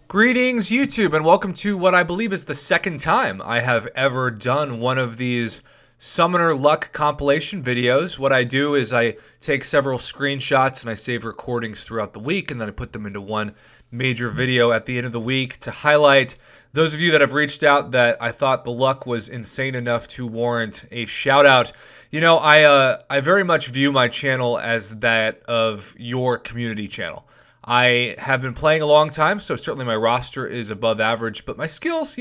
Greetings, YouTube, and welcome to what I believe is the second time I have ever done one of these Summoner Luck compilation videos. What I do is I take several screenshots and I save recordings throughout the week, and then I put them into one major video at the end of the week to highlight those of you that have reached out that I thought the luck was insane enough to warrant a shout out. You know, I very much view my channel as that of your community channel. I have been playing a long time, so certainly my roster is above average, but my skills,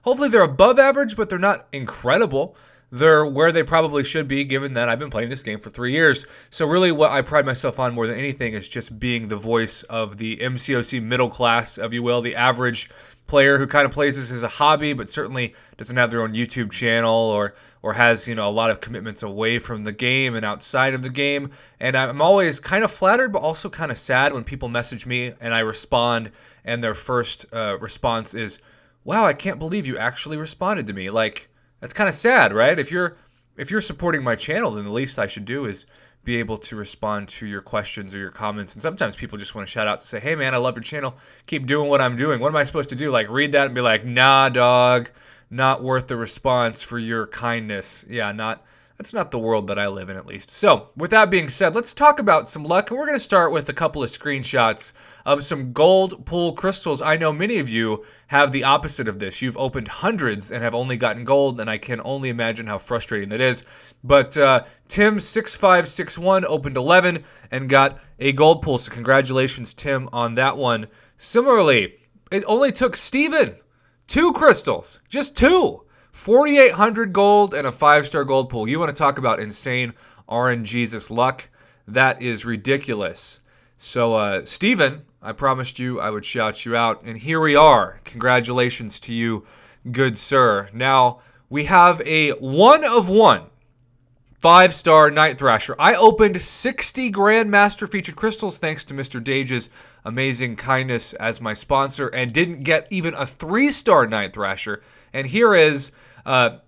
hopefully they're above average, but they're not incredible. They're where they probably should be, given that I've been playing this game for 3 years. So really what I pride myself on more than anything is just being the voice of the MCOC middle class, if you will, the average player who kind of plays this as a hobby, but certainly doesn't have their own YouTube channel or has, a lot of commitments away from the game and outside of the game. And I'm always kind of flattered, but also kind of sad when people message me and I respond, and their first response is, "Wow, I can't believe you actually responded to me." Like, that's kind of sad, right? If you're supporting my channel, then the least I should do is be able to respond to your questions or your comments. And sometimes people just want to shout out to say, "Hey man, I love your channel. Keep doing what I'm doing." What am I supposed to do? Like, read that and be like, "Nah, dog. Not worth the response for your kindness." Yeah, that's not the world that I live in, at least. So, with that being said, let's talk about some luck. And we're going to start with a couple of screenshots of some gold pool crystals. I know many of you have the opposite of this. You've opened hundreds and have only gotten gold, and I can only imagine how frustrating that is. But Tim6561 opened 11 and got a gold pool. So congratulations, Tim, on that one. Similarly, it only took Steven 2 crystals, just 2. 4,800 gold and a 5-star gold pool. You want to talk about insane RNGesus luck? That is ridiculous. So, Steven, I promised you I would shout you out, and here we are. Congratulations to you, good sir. Now, we have a 1 of 1 5-star Night Thrasher. I opened 60 Grandmaster featured crystals thanks to Mr. Dage's amazing kindness as my sponsor, and didn't get even a 3-star Night Thrasher. And here is, the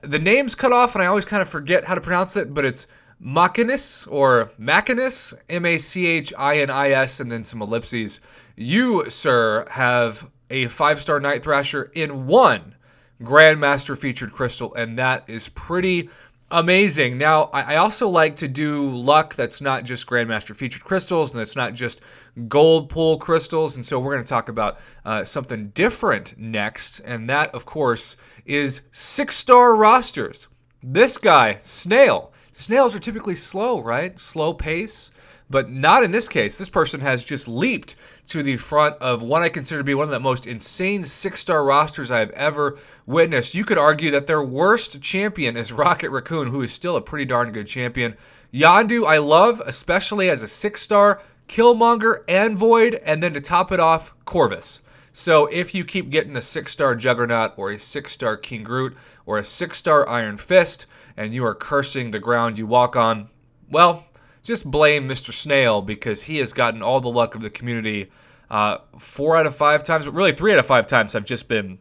name's cut off and I always kind of forget how to pronounce it, but it's Machinis or Machinis, Machinis, and then some ellipses. You, sir, have a 5-star Night Thrasher in 1 Grandmaster featured crystal, and that is pretty amazing. Now, I also like to do luck that's not just Grandmaster featured crystals, and it's not just gold pool crystals, and so we're going to talk about something different next, and that, of course, is 6-star rosters. This guy, Snail. Snails are typically slow, right? Slow pace, but not in this case. This person has just leaped to the front of what I consider to be one of the most insane 6-star rosters I have ever witnessed. You could argue that their worst champion is Rocket Raccoon, who is still a pretty darn good champion. Yondu, I love, especially as a 6-star, Killmonger and Void, and then to top it off, Corvus. So if you keep getting a 6-star Juggernaut or a 6-star King Groot or a 6-star Iron Fist, and you are cursing the ground you walk on, well, just blame Mr. Snail, because he has gotten all the luck of the community 4 out of 5 times, but really 3 out of 5 times have just been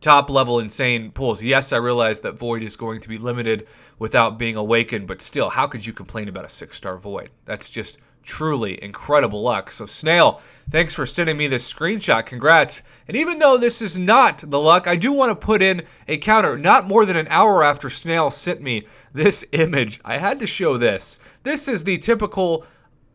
top-level insane pulls. Yes, I realize that Void is going to be limited without being awakened, but still, how could you complain about a 6-star Void? That's just truly incredible luck. So Snail, thanks for sending me this screenshot. Congrats. And even though this is not the luck, I do want to put in a counter. Not more than an hour after Snail sent me this image, I had to show this. This is the typical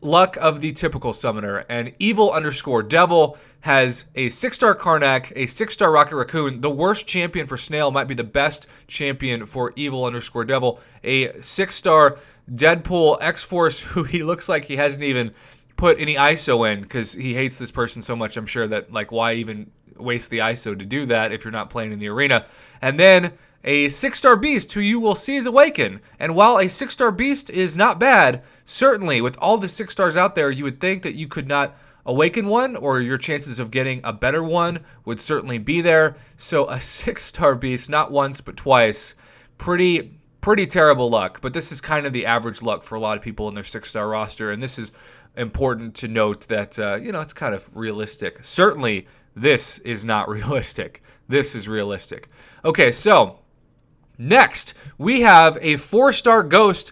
luck of the typical summoner. And Evil_Devil has a 6-star Karnak, a 6-star Rocket Raccoon. The worst champion for Snail might be the best champion for Evil_Devil. A 6-star Deadpool X-Force, who he looks like he hasn't even put any ISO in, because he hates this person so much, I'm sure, that, like, why even waste the ISO to do that if you're not playing in the arena. And then a 6-star Beast, who you will see is Awaken. And while a 6-star Beast is not bad, certainly with all the 6 stars out there, you would think that you could not awaken one, or your chances of getting a better one would certainly be there. So a 6-star Beast, not once but twice, pretty terrible luck. But this is kind of the average luck for a lot of people in their 6-star roster, and this is important to note that it's kind of realistic. Certainly this is not realistic. This is realistic. Okay, so next we have a 4-star Ghost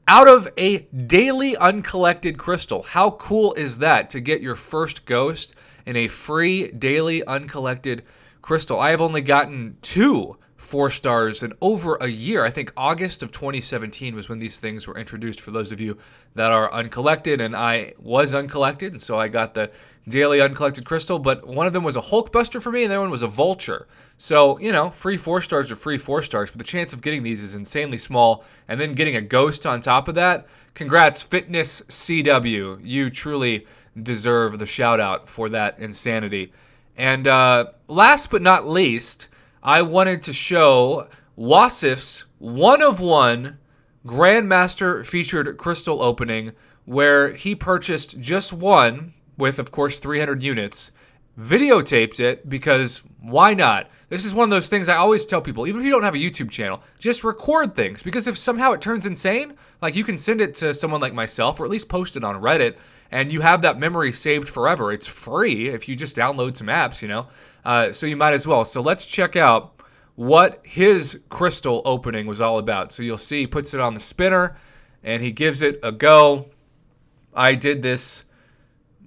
out of a daily uncollected crystal. How cool is that, to get your first Ghost in a free daily uncollected crystal. I have only gotten 2 4 stars in over a year. I think August of 2017 was when these things were introduced, for those of you that are uncollected, and I was uncollected, and so I got the daily uncollected crystal, but one of them was a Hulkbuster for me, and the other one was a Vulture. So, free 4 stars are free 4 stars, but the chance of getting these is insanely small, and then getting a ghost on top of that, congrats, FitnessCW. You truly deserve the shout out for that insanity. And last but not least, I wanted to show Losifs' 1-of-1 Grandmaster featured crystal opening, where he purchased just one with, of course, 300 units, videotaped it because why not? This is one of those things I always tell people, even if you don't have a YouTube channel, just record things, because if somehow it turns insane, like, you can send it to someone like myself, or at least post it on Reddit, and you have that memory saved forever. It's free if you just download some apps, so you might as well. So let's check out what his crystal opening was all about. So you'll see he puts it on the spinner and he gives it a go. I did this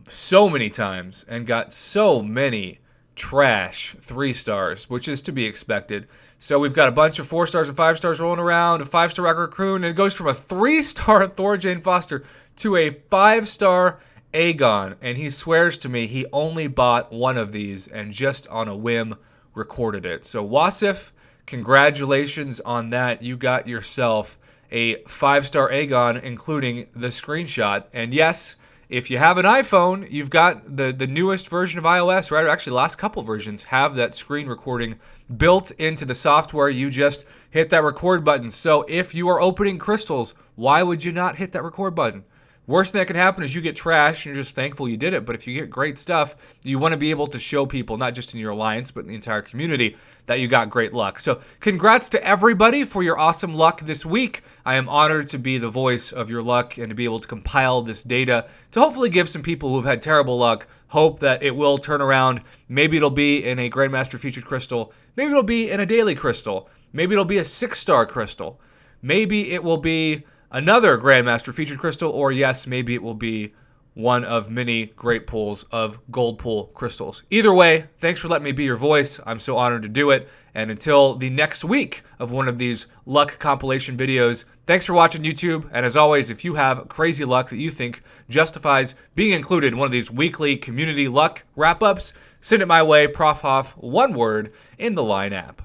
so many times and got so many trash 3 stars, which is to be expected. So we've got a bunch of 4 stars and 5 stars rolling around, a 5-star Rocket Raccoon, and it goes from a 3-star Thora Jane Foster to a 5-star Aegon. And he swears to me he only bought one of these and just on a whim recorded it. So Losif, congratulations on that. You got yourself a 5-star Aegon, including the screenshot. And yes, if you have an iPhone, you've got the newest version of iOS, right? Or actually, the last couple versions have that screen recording built into the software. You just hit that record button. So if you are opening crystals, why would you not hit that record button? Worst thing that can happen is you get trashed and you're just thankful you did it. But if you get great stuff, you want to be able to show people, not just in your alliance, but in the entire community, that you got great luck. So congrats to everybody for your awesome luck this week. I am honored to be the voice of your luck and to be able to compile this data to hopefully give some people who have had terrible luck hope that it will turn around. Maybe it'll be in a Grandmaster featured crystal. Maybe it'll be in a daily crystal. Maybe it'll be a 6-star crystal. Maybe it will be another Grandmaster featured crystal, or yes, maybe it will be one of many great pulls of gold pool crystals. Either way, thanks for letting me be your voice. I'm so honored to do it. And until the next week of one of these luck compilation videos, thanks for watching YouTube. And as always, if you have crazy luck that you think justifies being included in one of these weekly community luck wrap-ups, send it my way, Prof Hoff, one word, in the Line app.